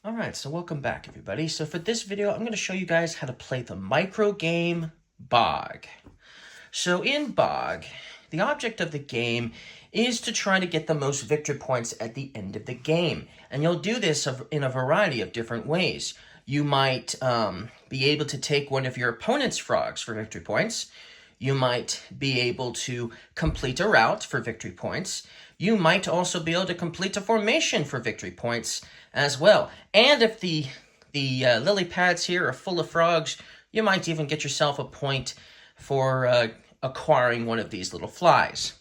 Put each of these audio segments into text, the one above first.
Alright, so welcome back everybody. So for this video, I'm going to show you guys how to play the micro game Bog. So in Bog, the object of the game is to try to get the most victory points at the end of the game. And you'll do this in a variety of different ways. You might be able to take one of your opponent's frogs for victory points. You might be able to complete a route for victory points. You might also be able to complete a formation for victory points as well. And if the lily pads here are full of frogs, you might even get yourself a point for acquiring one of these little flies.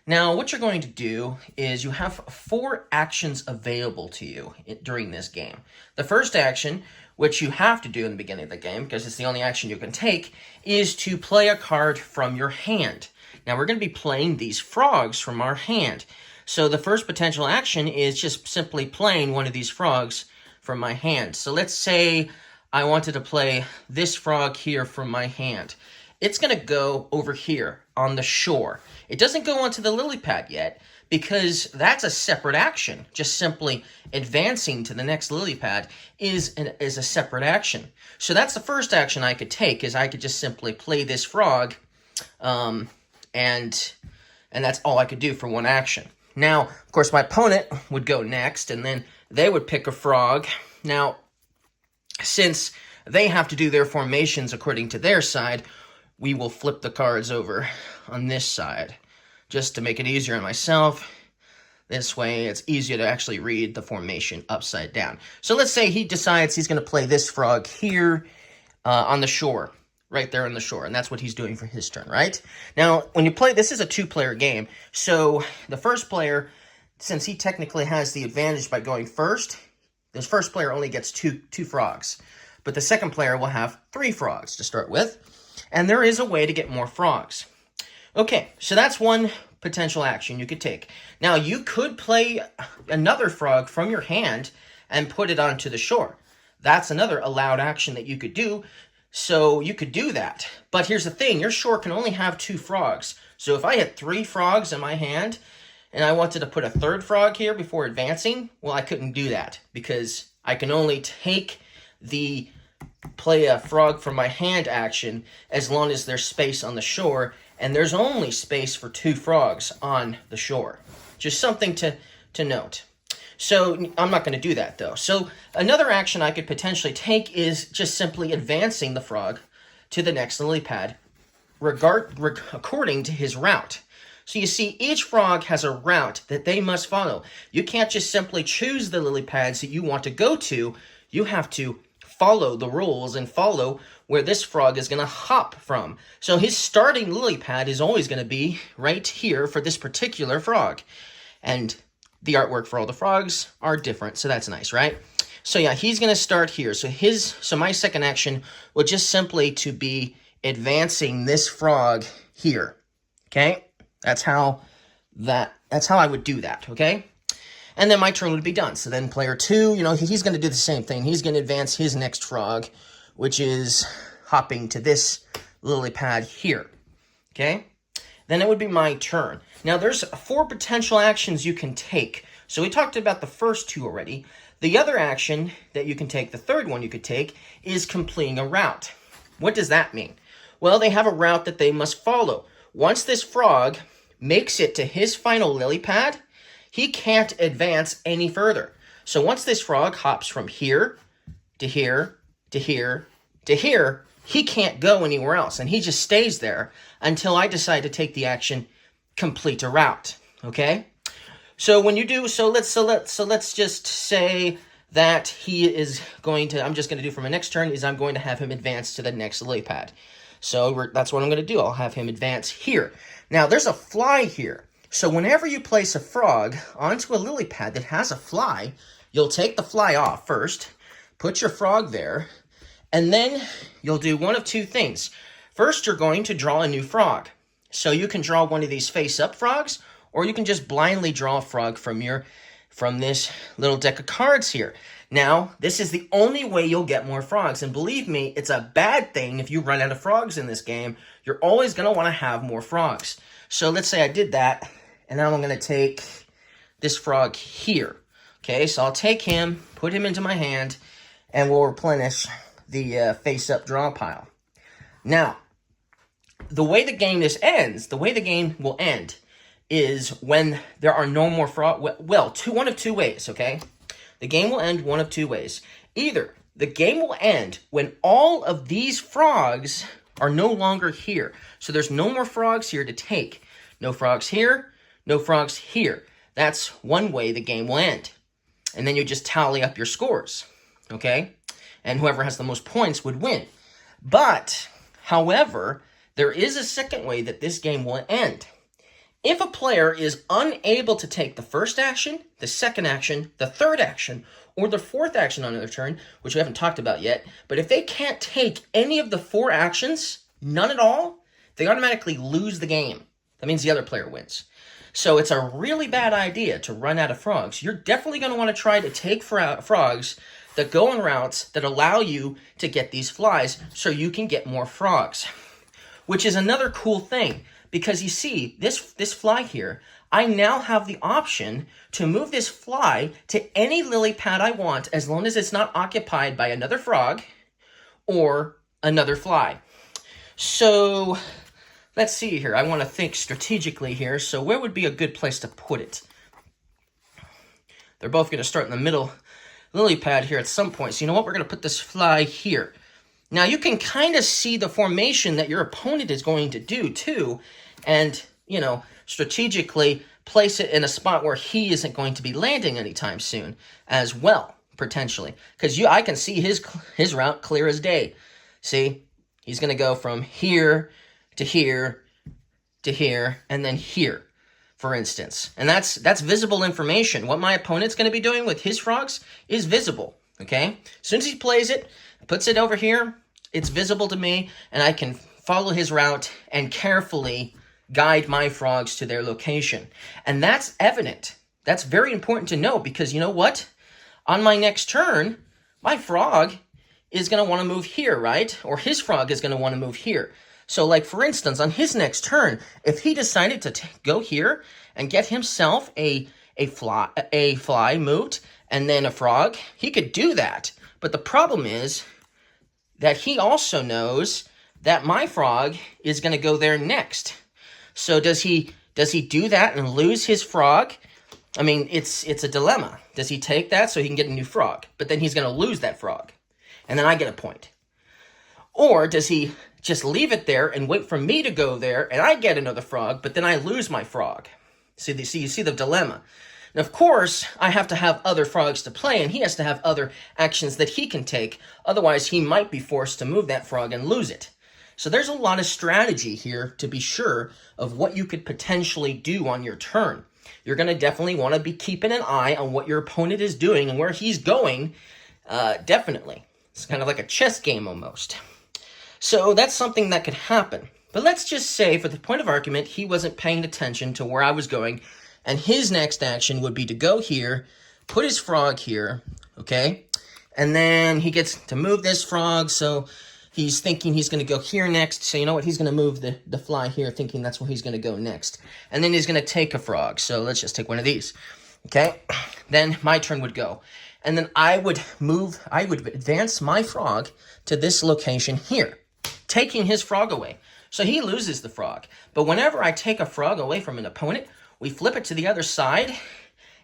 Now, what you're going to do is you have 4 actions available to you during this game. The first action, which you have to do in the beginning of the game, because it's the only action you can take, is to play a card from your hand. Now, we're going to be playing these frogs from our hand. So the first potential action is just simply playing one of these frogs from my hand. So let's say I wanted to play this frog here from my hand. It's going to go over here on the shore. It doesn't go onto the lily pad yet because that's a separate action. Just simply advancing to the next lily pad is a separate action. So that's the first action I could take, is I could just simply play this frog, and that's all I could do for one action. Now, of course, my opponent would go next, and then they would pick a frog. Now, since they have to do their formations according to their side, we will flip the cards over on this side, just to make it easier on myself. This way, it's easier to actually read the formation upside down. So let's say he decides he's going to play this frog here on the shore, right there on the shore, and that's what he's doing for his turn, right? Now, when you play, this is a 2-player game, so the first player, since he technically has the advantage by going first, this first player only gets two frogs, but the second player will have 3 frogs to start with. And there is a way to get more frogs. Okay, so that's one potential action you could take. Now, you could play another frog from your hand and put it onto the shore. That's another allowed action that you could do, so you could do that. But here's the thing, your shore can only have 2 frogs. So if I had 3 frogs in my hand, and I wanted to put a 3rd frog here before advancing, well, I couldn't do that, because I can only take the play a frog from my hand action as long as there's space on the shore, and there's only space for 2 frogs on the shore. Just something to note. So I'm not going to do that, though. So another action I could potentially take is just simply advancing the frog to the next lily pad according to his route. So you see, each frog has a route that they must follow. You can't just simply choose the lily pads that you want to go to. You have to follow the rules and follow where this frog is going to hop from. So his starting lily pad is always going to be right here for this particular frog. And the artwork for all the frogs are different, so that's nice, right? So yeah, he's going to start here. So my second action will just simply to be advancing this frog here. Okay? That's how I would do that, okay? And then my turn would be done. So then player 2, he's going to do the same thing. He's going to advance his next frog, which is hopping to this lily pad here. Okay? Then it would be my turn. Now, there's 4 potential actions you can take. So we talked about the first 2 already. The other action that you can take, the third one you could take, is completing a route. What does that mean? Well, they have a route that they must follow. Once this frog makes it to his final lily pad, he can't advance any further. So once this frog hops from here to here to here to here, he can't go anywhere else, and he just stays there until I decide to take the action, complete a route. Okay? So when you do, so let's just say that he is going to, I'm just going to do for my next turn is I'm going to have him advance to the next lily pad. So that's what I'm going to do. I'll have him advance here. Now there's a fly here. So whenever you place a frog onto a lily pad that has a fly, you'll take the fly off first, put your frog there, and then you'll do one of 2 things. First, you're going to draw a new frog. So you can draw one of these face-up frogs, or you can just blindly draw a frog from this little deck of cards here. Now, this is the only way you'll get more frogs, and believe me, it's a bad thing if you run out of frogs in this game. You're always going to want to have more frogs. So let's say I did that, and now I'm going to take this frog here. Okay, so I'll take him, put him into my hand, and we'll replenish the face-up draw pile. Now, the way the game will end is when there are no more frogs. Well, one of two ways, okay? The game will end one of two ways. Either the game will end when all of these frogs are no longer here. So there's no more frogs here to take. No frogs here, no frogs here. That's one way the game will end. And then you just tally up your scores, okay? And whoever has the most points would win. But, however, there is a second way that this game will end. If a player is unable to take the first action, the second action, the third action, or the fourth action on their turn, which we haven't talked about yet, but if they can't take any of the 4 actions, none at all, they automatically lose the game. That means the other player wins. So it's a really bad idea to run out of frogs. You're definitely going to want to try to take frogs that go on routes that allow you to get these flies so you can get more frogs. Which is another cool thing, because you see, this fly here, I now have the option to move this fly to any lily pad I want as long as it's not occupied by another frog or another fly. So let's see here. I want to think strategically here. So where would be a good place to put it? They're both going to start in the middle lily pad here at some point. So you know what? We're going to put this fly here. Now you can kind of see the formation that your opponent is going to do too. And, you know, strategically place it in a spot where he isn't going to be landing anytime soon as well, potentially. Because I can see his route clear as day. See? He's going to go from here to here to here and then here, for instance. And that's visible information. What my opponent's going to be doing with his frogs is visible, okay? As soon as he plays it, puts it over here, it's visible to me, and I can follow his route and carefully guide my frogs to their location. And that's evident. That's very important to know, because you know what? On my next turn, my frog is going to want to move here, right? Or his frog is going to want to move here. So like, for instance, on his next turn, if he decided to go here and get himself a fly moved and then a frog, he could do that. But the problem is that he also knows that my frog is going to go there next. So does he do that and lose his frog? I mean, it's a dilemma. Does he take that so he can get a new frog? But then he's going to lose that frog. And then I get a point. Or does he just leave it there and wait for me to go there and I get another frog, but then I lose my frog? You see the dilemma. And of course, I have to have other frogs to play, and he has to have other actions that he can take. Otherwise, he might be forced to move that frog and lose it. So there's a lot of strategy here to be sure of what you could potentially do on your turn. You're going to definitely want to be keeping an eye on what your opponent is doing and where he's going, definitely. It's kind of like a chess game almost. So that's something that could happen. But let's just say, for the point of argument, he wasn't paying attention to where I was going, and his next action would be to go here, put his frog here, okay? And then he gets to move this frog, so he's thinking he's going to go here next. So you know what? He's going to move the fly here, thinking that's where he's going to go next. And then he's going to take a frog. So let's just take one of these, okay? Then my turn would go. And then I would advance my frog to this location here, taking his frog away. So he loses the frog. But whenever I take a frog away from an opponent, we flip it to the other side,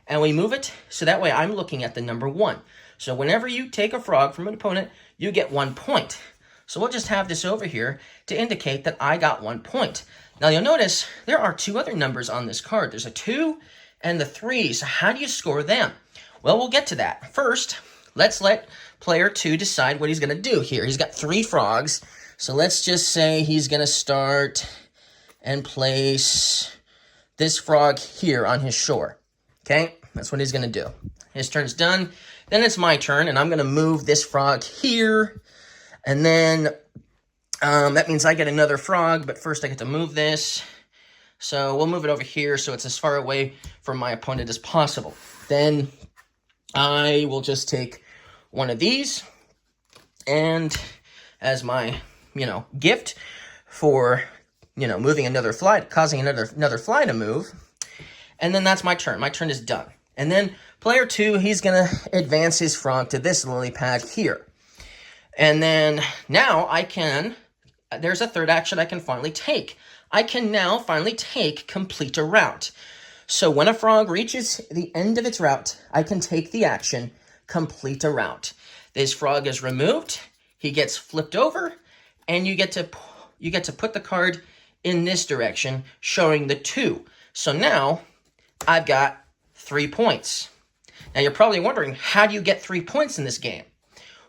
and we move it, so that way I'm looking at the number 1. So whenever you take a frog from an opponent, you get 1 point. So we'll just have this over here to indicate that I got 1 point. Now you'll notice there are 2 other numbers on this card. There's a 2 and the 3. So how do you score them? Well, we'll get to that. First, let's let player 2 decide what he's going to do here. He's got 3 frogs. So let's just say he's going to start and place this frog here on his shore. Okay, that's what he's going to do. His turn's done. Then it's my turn, and I'm going to move this frog here. And then that means I get another frog, but first I get to move this. So we'll move it over here so it's as far away from my opponent as possible. Then I will just take one of these, and as my, gift for moving another fly, causing another fly to move. And then that's my turn. My turn is done. And then Player 2, he's going to advance his frog to this lily pad here. And then now there's a third action I can finally take. I can now finally take complete a route. So when a frog reaches the end of its route, I can take the action, complete a route. This frog is removed, he gets flipped over, and you get to put the card in this direction, showing the 2. So now I've got 3 points. Now you're probably wondering, how do you get 3 points in this game?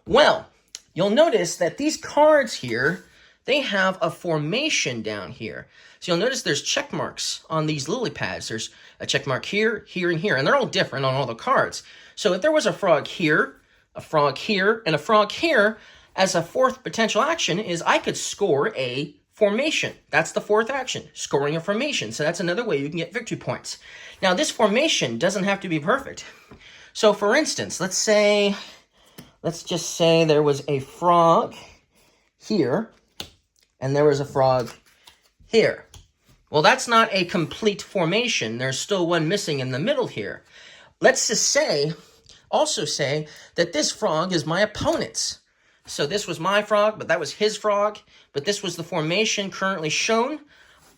Well, you'll notice that these cards here, they have a formation down here. So you'll notice there's check marks on these lily pads. There's a check mark here, here, and here, and they're all different on all the cards. So if there was a frog here, a frog here, and a frog here, as a fourth potential action is I could score a formation. That's the fourth action, scoring a formation. So that's another way you can get victory points. Now this formation doesn't have to be perfect. So for instance, let's just say there was a frog here, and there was a frog here. Well, that's not a complete formation. There's still one missing in the middle here. Let's just also say that this frog is my opponent's. So this was my frog, but that was his frog, but this was the formation currently shown,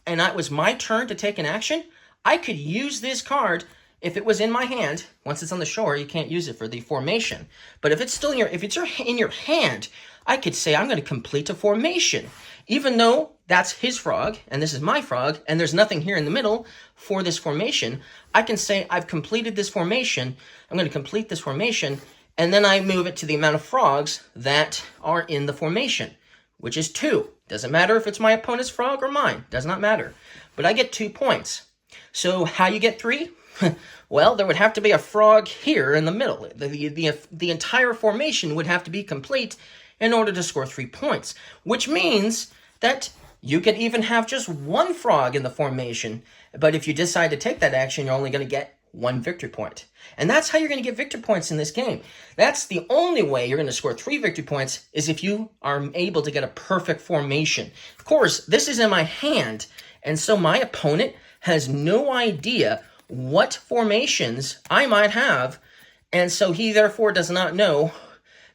and it was my turn to take an action. I could use this card if it was in my hand. Once it's on the shore, you can't use it for the formation. But if it's still in your hand, I could say I'm going to complete a formation. Even though that's his frog, and this is my frog, and there's nothing here in the middle for this formation, I can say I've completed this formation, I'm going to complete this formation, and then I move it to the amount of frogs that are in the formation, which is 2. Doesn't matter if it's my opponent's frog or mine, does not matter. But I get 2 points. So how you get 3? Well, there would have to be a frog here in the middle. The entire formation would have to be complete in order to score 3 points, which means that you could even have just 1 frog in the formation, but if you decide to take that action, you're only going to get 1 victory point. And that's how you're going to get victory points in this game. That's the only way you're going to score 3 victory points, is if you are able to get a perfect formation. Of course, this is in my hand, and so my opponent has no idea what formations I might have, and so he therefore does not know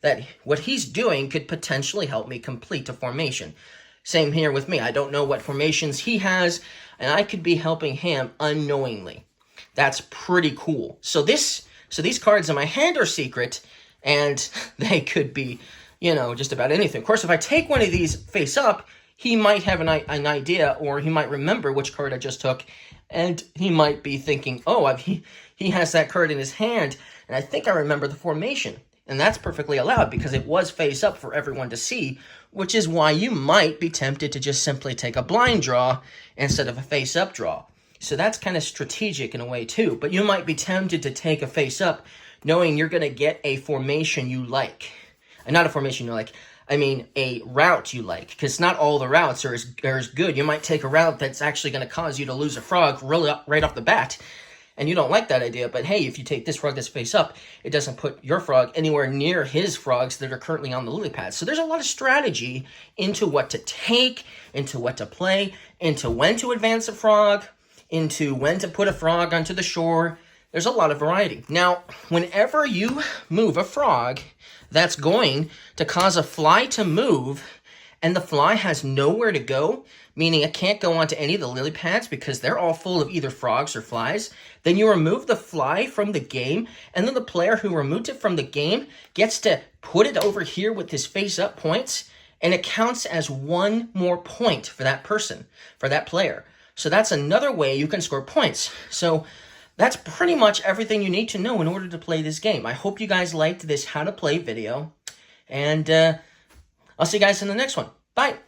that what he's doing could potentially help me complete a formation. Same here with me. I don't know what formations he has, and I could be helping him unknowingly. That's pretty cool. So these cards in my hand are secret, and they could be, just about anything. Of course, if I take one of these face up, he might have an idea, or he might remember which card I just took, and he might be thinking, oh, he has that card in his hand, and I think I remember the formation. And that's perfectly allowed because it was face up for everyone to see, which is why you might be tempted to just simply take a blind draw instead of a face up draw. So that's kind of strategic in a way too, but you might be tempted to take a face up knowing you're going to get a formation you like. Not a formation you like, I mean a route you like, because not all the routes are as good. You might take a route that's actually going to cause you to lose a frog right off the bat, and you don't like that idea, but hey, if you take this frog that's face up, it doesn't put your frog anywhere near his frogs that are currently on the lily pad. So there's a lot of strategy into what to take, into what to play, into when to advance a frog, into when to put a frog onto the shore. There's a lot of variety. Now, whenever you move a frog, that's going to cause a fly to move, and the fly has nowhere to go, meaning it can't go onto any of the lily pads because they're all full of either frogs or flies, then you remove the fly from the game, and then the player who removed it from the game gets to put it over here with his face-up points, and it counts as 1 more point for that person, for that player. So that's another way you can score points. So that's pretty much everything you need to know in order to play this game. I hope you guys liked this how to play video, and I'll see you guys in the next one. Bye!